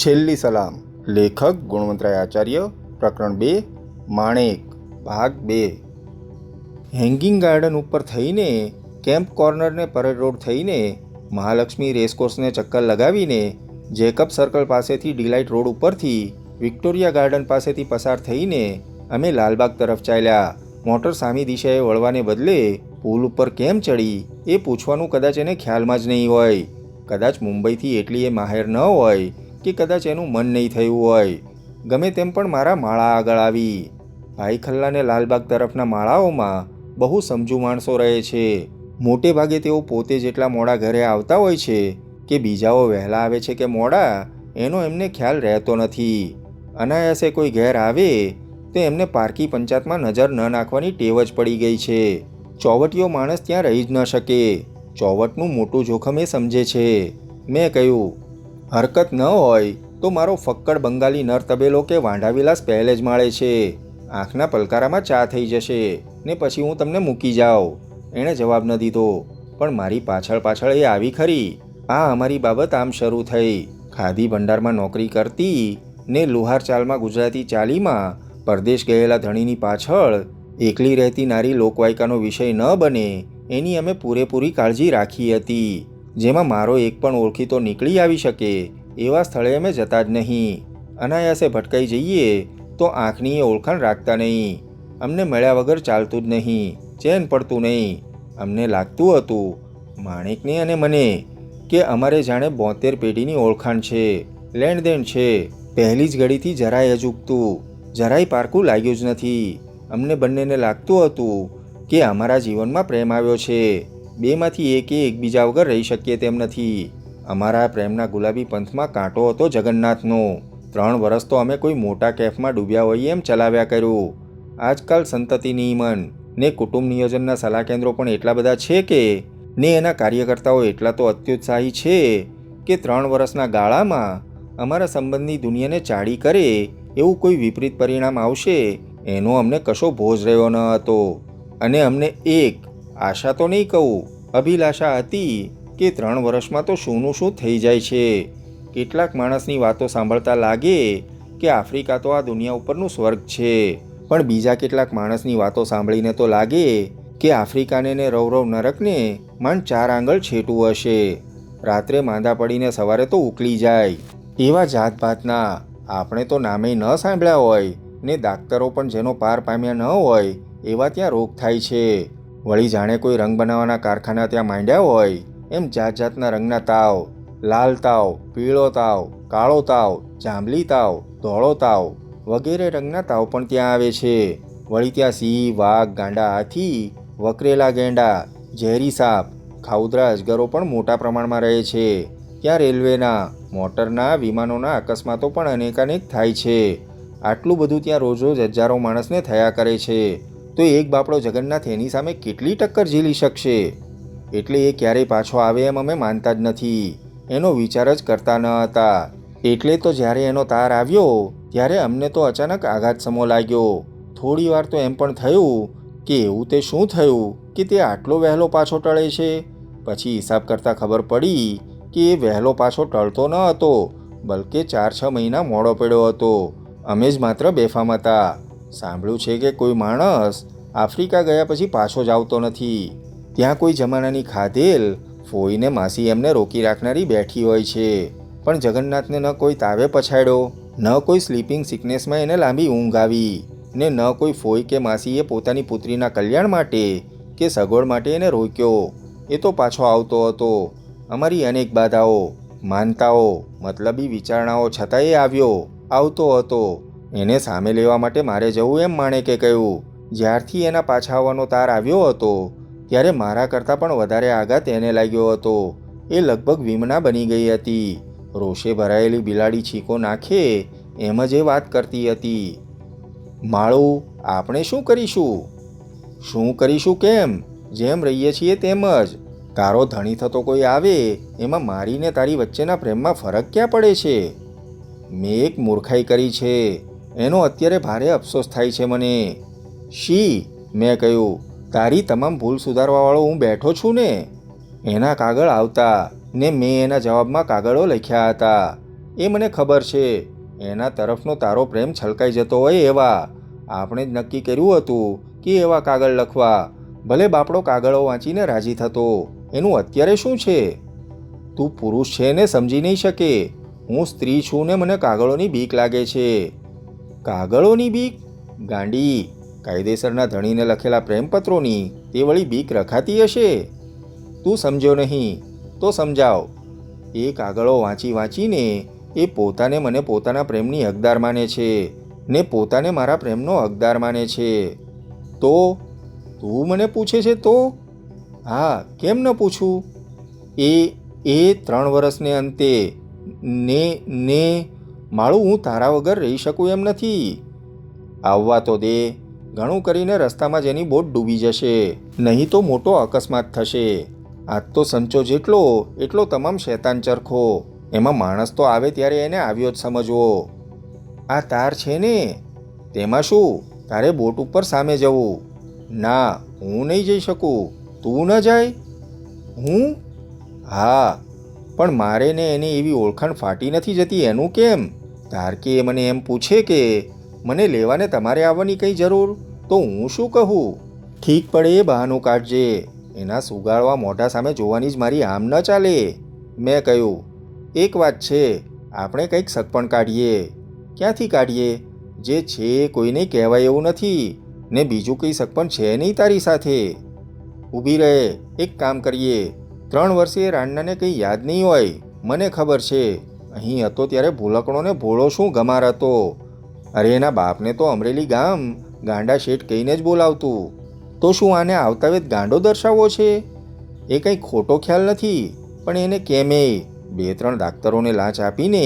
છેલ્લી સલામ. લેખક ગુણવંતરાય આચાર્ય. પ્રકરણ 2 માણેક ભાગ 2. હેંગિંગ ગાર્ડન ઉપર થઈને, કેમ્પ કોર્નરને પરેડ રોડ થઈને, મહાલક્ષ્મી રેસકોર્સને ચક્કર લગાવીને, જેકબ સર્કલ પાસેથી ડિલાઇટ રોડ ઉપરથી વિક્ટોરિયા ગાર્ડન પાસેથી પસાર થઈને અમે લાલબાગ તરફ ચાલ્યા. મોટર સામી દિશાએ વળવાને બદલે પુલ ઉપર કેમ ચડી એ પૂછવાનું કદાચ એને ખ્યાલમાં જ નહીં હોય. કદાચ મુંબઈથી એટલી એ માહેર ન હોય કે કદાચ એનું મન નહીં થયું હોય. ગમે તેમ પણ મારા માળા આગળ આવી. ભાઈ ખલ્લાને લાલબાગ તરફના માળાઓમાં બહુ સમજુ માણસો રહે છે. મોટે ભાગે તેઓ પોતે જેટલા મોડા ઘરે આવતા હોય છે કે બીજાઓ વહેલા આવે છે કે મોડા એનો એમને ખ્યાલ રહેતો નથી. અનાયાસે કોઈ ઘેર આવે તો એમને પારકી પંચાયતમાં નજર ન નાખવાની ટેવ જ પડી ગઈ છે. ચોવટીયો માણસ ત્યાં રહી જ ન શકે. ચોવટનું મોટું જોખમ એ સમજે છે. મેં કહ્યું, હરકત ન હોય તો મારો ફક્કડ બંગાળી નર તબેલો કે વાંઢાવિલાસ પહેલે જ માળે છે. આંખના પલકારામાં ચા થઈ જશે ને પછી હું તમને મૂકી જાઉં. એણે જવાબ ન દીધો, પણ મારી પાછળ પાછળ એ આવી ખરી. આ અમારી બાબત આમ શરૂ થઈ. ખાદી ભંડારમાં નોકરી કરતી ને લુહાર ચાલમાં ગુજરાતી ચાલીમાં પરદેશ ગયેલા ધણીની પાછળ એકલી રહેતી નારી લોકવાયકાનો વિષય ન બને એની અમે પૂરેપૂરી કાળજી રાખી હતી. જેમાં મારો એક પણ ઓળખીતો નીકળી આવી શકે એવા સ્થળે અમે જતા જ નહીં. અનાયાસે ભટકાઈ જઈએ તો આંખની એ ઓળખાણ રાખતા નહીં. અમને મળ્યા વગર ચાલતું જ નહીં, ચેન પડતું નહીં. અમને લાગતું હતું, માણેકને અને મને, કે અમારે જાણે 72 પેઢીની ઓળખાણ છે, લેણદેણ છે. પહેલી જ ઘડીથી જરાય અજુગતું, જરાય પારકું લાગ્યું જ નથી. અમને બંનેને લાગતું હતું કે અમારા જીવનમાં પ્રેમ આવ્યો છે. બેમાંથી એકે એકબીજા વગર રહી શકીએ તેમ નથી. અમારા પ્રેમના ગુલાબી પંથમાં કાંટો હતો જગન્નાથનો. 3 વર્ષ તો અમે કોઈ મોટા કેફમાં ડૂબ્યા હોઈએ એમ ચલાવ્યા કર્યું. આજકાલ સંતતિ નિયમન ને કુટુંબ નિયોજનના સલાહ કેન્દ્રો પણ એટલા બધા છે કે ને એના કાર્યકર્તાઓ એટલા તો અત્યુત્સાહી છે કે 3 વર્ષના ગાળામાં અમારા સંબંધની દુનિયાને ચાડી કરે એવું કોઈ વિપરીત પરિણામ આવશે એનો અમને કશો ભોજ રહ્યો ન હતો. અને અમને એક આશા તો નહીં કહું, અભિલાષા હતી કે 3 વર્ષમાં તો શુંનું શું થઈ જાય છે. કેટલાક માણસની વાતો સાંભળતા લાગે કે આફ્રિકા તો આ દુનિયા ઉપરનું સ્વર્ગ છે, પણ બીજા કેટલાક માણસની વાતો સાંભળીને તો લાગે કે આફ્રિકાને ને રવરવ નરકને માંડ 4 આંગળ છેટું હશે. રાત્રે માંદા પડીને સવારે તો ઉકળી જાય એવા જાતભાતના આપણે તો નામે ન સાંભળ્યા હોય ને દાક્તરો પણ જેનો પાર પામ્યા ન હોય એવા ત્યાં રોગ થાય છે. વળી જાણે કોઈ રંગ બનાવવાના કારખાના ત્યાં માંડ્યા હોય એમ જાત જાતના રંગના તાવ, લાલ તાવ, પીળો તાવ, કાળો તાવ, જાંબલી તાવ, ધોળો તાવ વગેરે રંગના તાવ પણ ત્યાં આવે છે. વળી ત્યાં સિંહ, વાઘ, ગાંડા હાથી, વકરેલા ગેંડા, ઝેરી સાપ, ખાઉદરા અજગરો પણ મોટા પ્રમાણમાં રહે છે. ત્યાં રેલવેના, મોટરના, વિમાનોના અકસ્માતો પણ અનેકાનેક થાય છે. આટલું બધું ત્યાં રોજ રોજ હજારો માણસને થયા કરે છે, તો એક બાપડો જગન્નાથ એની સામે કેટલી ટક્કર ઝીલી શકશે? એટલે એ ક્યારેય પાછો આવે એમ અમે માનતા જ નથી. એનો વિચાર જ કરતા ન હતા. એટલે તો જ્યારે એનો તાર આવ્યો ત્યારે અમને તો અચાનક આઘાત સમો લાગ્યો. થોડી વાર તો એમ પણ થયું કે એવું તે શું થયું કે તે આટલો વહેલો પાછો ટળે છે. પછી હિસાબ કરતાં ખબર પડી કે એ વહેલો પાછો ટળતો ન હતો, બલકે 4-6 મહિના મોડો પડ્યો હતો. અમે જ માત્ર બેફામ હતા. સાંભળ્યું છે કે કોઈ માણસ આફ્રિકા ગયા પછી પાછો જ આવતો નથી. ત્યાં કોઈ જમાનાની ખાધેલ ફોઈને માસી એમને રોકી રાખનારી બેઠી હોય છે. પણ જગન્નાથને ન કોઈ તાવે પછાડ્યો, ન કોઈ સ્લીપિંગ સિકનેસમાં એને લાંબી ઊંઘ આવી, ને ન કોઈ ફોઈ કે માસીએ પોતાની પુત્રીના કલ્યાણ માટે કે સગવડ માટે એને રોક્યો. એ તો પાછો આવતો હતો. અમારી અનેક બાધાઓ, માનતાઓ, મતલબી વિચારણાઓ છતાં એ આવતો હતો. એને સામે લેવા માટે મારે જવું એમ માણેકે કહ્યું. જ્યારથી એના પાછા આવવાનો તાર આવ્યો હતો ત્યારે મારા કરતાં પણ વધારે આઘાત એને લાગ્યો હતો. એ લગભગ વિમના બની ગઈ હતી. રોષે ભરાયેલી બિલાડી છીકો નાખે એમ જ એ વાત કરતી હતી. માળું, આપણે શું કરીશું? શું કરીશું કેમ? જેમ રહીએ છીએ તેમ જ. તારો ધણી થતો કોઈ આવે એમાં મારીને તારી વચ્ચેના પ્રેમમાં ફરક ક્યાં પડે છે? મેં એક મૂર્ખાઈ કરી છે, એનો અત્યારે ભારે અફસોસ થાય છે મને. શી? મેં કહ્યું, તારી તમામ ભૂલ સુધારવાવાળો હું બેઠો છું ને. એના કાગળ આવતા ને મેં એના જવાબમાં કાગળો લખ્યા હતા. એ મને ખબર છે. એના તરફનો તારો પ્રેમ છલકાઈ જતો હોય એવા. આપણે જ નક્કી કર્યું હતું કે એવા કાગળ લખવા. ભલે બાપડો કાગળો વાંચીને રાજી થતો. એનું અત્યારે શું છે? તું પુરુષ છે ને સમજી નહીં શકે. હું સ્ત્રી છું ને મને કાગળોની બીક લાગે છે. કાગળોની બીક? ગાંડી, કાયદેસરના ધણીને લખેલા પ્રેમપત્રોની તે વળી બીક રખાતી હશે? તું સમજ્યો નહીં તો સમજાવ. એ કાગળો વાંચી વાંચીને એ પોતાને મને પોતાના પ્રેમની હકદાર માને છે ને પોતાને મારા પ્રેમનો હકદાર માને છે. તો તું મને પૂછે છે તો? હા, કેમ ન પૂછું? એ 3 વર્ષને અંતે ને માળું હું તારા વગર રહી શકું એમ નથી. આવવા તો દે. ઘણું કરીને રસ્તામાં જ એની બોટ ડૂબી જશે, નહીં તો મોટો અકસ્માત થશે. આજ તો સંચો જેટલો એટલો તમામ શેતાન ચરખો. એમાં માણસ તો આવે ત્યારે એને આવ્યો જ સમજવો. આ તાર છે ને, તેમાં શું? તારે બોટ ઉપર સામે જવું. ના, હું નહીં જઈ શકું. તું ન જાય? હું? હા, પણ મારે ને એની એવી ઓળખાણ ફાટી નથી જતી એનું કેમ? ધારકી એ મને એમ પૂછે કે મને લેવાને તમારે આવવાની કંઈ જરૂર? તો હું શું કહું? ઠીક પડે એ બહાનું કાઢજે. એના સુગાળવા મોઢા સામે જોવાની જ મારી આમ ન ચાલે. મેં કહ્યું, એક વાત છે, આપણે કંઈક સગપણ કાઢીએ. ક્યાંથી કાઢીએ? જે છે કોઈને કહેવાય એવું નથી ને બીજું કંઈ સગપણ છે નહીં તારી સાથે. ઊભી રહે. એક કામ કરીએ. 3 વર્ષે રાણનાને કંઈ યાદ નહીં હોય, મને ખબર છે. અહીં હતો ત્યારે ભૂલકણોને ભોળો શું ગમાર હતો. અરે એના બાપને તો અમરેલી ગામ ગાંડા શેઠ કહીને જ બોલાવતું. તો શું આને આવતા વેત ગાંડો દર્શાવવો છે? એ કંઈ ખોટો ખ્યાલ નથી, પણ એને કેમે 2-3 ડાક્ટરોને લાંચ આપીને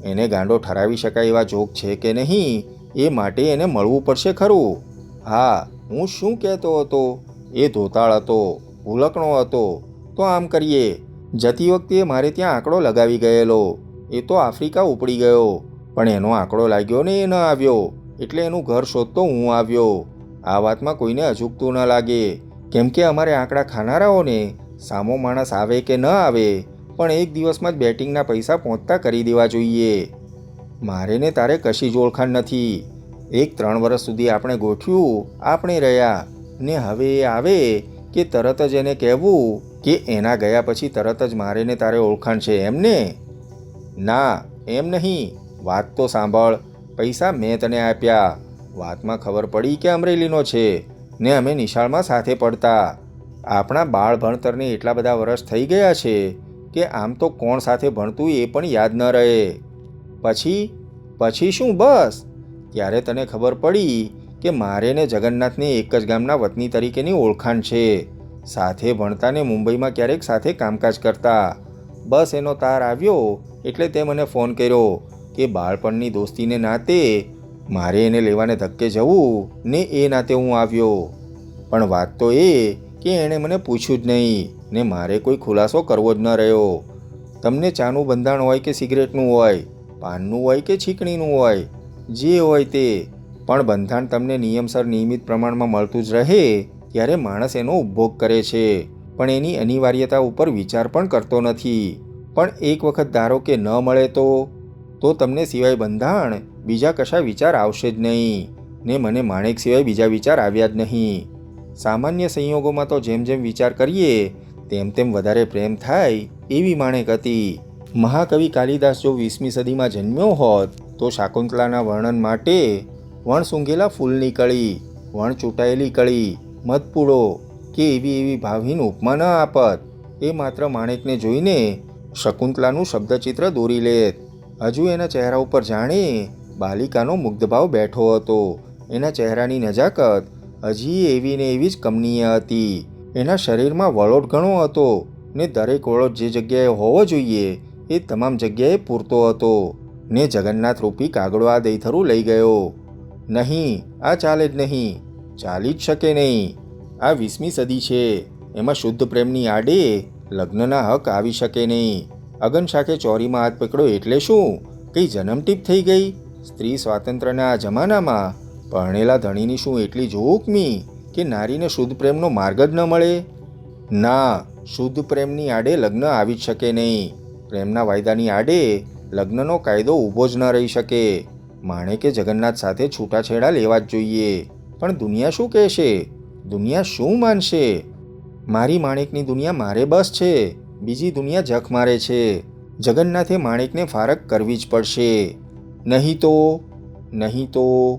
એને ગાંડો ઠરાવી શકાય એવા જોગ છે કે નહીં એ માટે એને મળવું પડશે ખરું. હા, હું શું કહેતો હતો? એ ધોતાળ હતો, ભૂલકણો હતો. તો આમ કરીએ, જતી વખતે મારે ત્યાં આંકડો લગાવી ગયેલો. એ તો આફ્રિકા ઉપડી ગયો, પણ એનો આંકડો લાગ્યો ને એ ન આવ્યો, એટલે એનું ઘર શોધતો હું આવ્યો. આ વાતમાં કોઈને અજુગતું ન લાગે, કેમ કે અમારે આંકડા ખાનારાઓને સામો માણસ આવે કે ન આવે, પણ એક દિવસમાં જ બેટિંગના પૈસા પહોંચતા કરી દેવા જોઈએ. મારે ને તારે કશી જ ઓળખાણ નથી. 3 વર્ષ સુધી આપણે ગોઠવ્યું, આપણે રહ્યા, ને હવે એ આવે કે તરત જ એને કહેવું કે એના ગયા પછી તરત જ મારે ને તારે ઓળખાણ છે એમને? ના, એમ નહીં. વાત તો સાંભળ. પૈસા મેં તને આપ્યા. વાતમાં ખબર પડી કે અમરેલીનો છે ને અમે નિશાળમાં સાથે પડતા. આપણા બાળ ભણતરને એટલા બધા વર્ષ થઈ ગયા છે કે આમ તો કોણ સાથે ભણતું એ પણ યાદ ન રહે. પછી શું? બસ ત્યારે તને ખબર પડી કે મારે ને જગન્નાથને એક જ ગામના વતની તરીકેની ઓળખાણ છે. સાથે ભણતા ને મુંબઈમાં ક્યારેક સાથે કામકાજ કરતા. બસ એનો તાર આવ્યો એટલે તે મને ફોન કર્યો કે બાળપણની દોસ્તીને નાતે મારે એને લેવાને ધક્કે જવું ને એ નાતે હું આવ્યો. પણ વાત તો એ કે એણે મને પૂછ્યું જ નહીં ને મારે કોઈ ખુલાસો કરવો જ ન રહ્યો. તમને ચાનું બંધાણ હોય કે સિગરેટનું હોય, પાનનું હોય કે છીકણીનું હોય, જે હોય તે, પણ બંધાણ તમને નિયમસર નિયમિત પ્રમાણમાં મળતું જ રહે ત્યારે માણસ એનો ઉપભોગ કરે છે, પણ એની અનિવાર્યતા ઉપર વિચાર પણ કરતો નથી. પણ એક વખત ધારો કે ન મળે તો તમને સિવાય બંધાણ બીજા કશા વિચાર આવશે જ નહીં ને મને માણેક સિવાય બીજા વિચાર આવ્યા જ નહીં. સામાન્ય સંયોગોમાં તો જેમ જેમ વિચાર કરીએ તેમ તેમ વધારે પ્રેમ થાય એવી માણેક હતી. મહાકવિ કાલિદાસ જો 20મી સદીમાં જન્મ્યો હોત તો શાકુંતલાના વર્ણન માટે વણ સૂંઘેલા ફૂલની કળી, વણ ચૂંટાયેલી કળી, મધપૂડો કે એવી ભાવહીન ઉપમા ન આપત. એ માત્ર માણેકને જોઈને શકુંતલાનું શબ્દચિત્ર દોરી લેત. હજુ એના ચહેરા ઉપર જાણે બાલિકાનો મુગ્ધભાવ બેઠો હતો. એના ચહેરાની નજાકત હજી એવી ને એવી જ કમનીય હતી. એના શરીરમાં વળોટ ઘણો હતો ને દરેક વળોટ જે જગ્યાએ હોવો જોઈએ એ તમામ જગ્યાએ પૂરતો હતો. ને જગન્નાથ રૂપી કાગડો આ દૈથરું લઈ ગયો. નહીં, આ ચાલે જ નહીં, ચાલી જ શકે નહીં. આ 20મી સદી છે, એમાં શુદ્ધ પ્રેમની આડે લગ્નના હક આવી શકે નહીં. અગન શાખે ચોરીમાં હાથ પકડ્યો એટલે શું કંઈ જન્મટીપ થઈ ગઈ? સ્ત્રી સ્વાતંત્ર્યના આ જમાનામાં પરણેલા ધણીની શું એટલી જોખમી કે નારીને શુદ્ધ પ્રેમનો માર્ગ જ ન મળે? ના, શુદ્ધ પ્રેમની આડે લગ્ન આવી જ શકે નહીં. પ્રેમના વાયદાની આડે લગ્નનો કાયદો ઊભો જ ન રહી શકે. માણેકે જગન્નાથ સાથે છૂટાછેડા લેવા જ જોઈએ. પણ દુનિયા શું કહેશે? દુનિયા શું માનશે? મારી માણેકની દુનિયા મારે બસ છે, બીજી દુનિયા જખ મારે છે. જગન્નાથે માણેકને ફારક કરવી જ પડશે. નહીં તો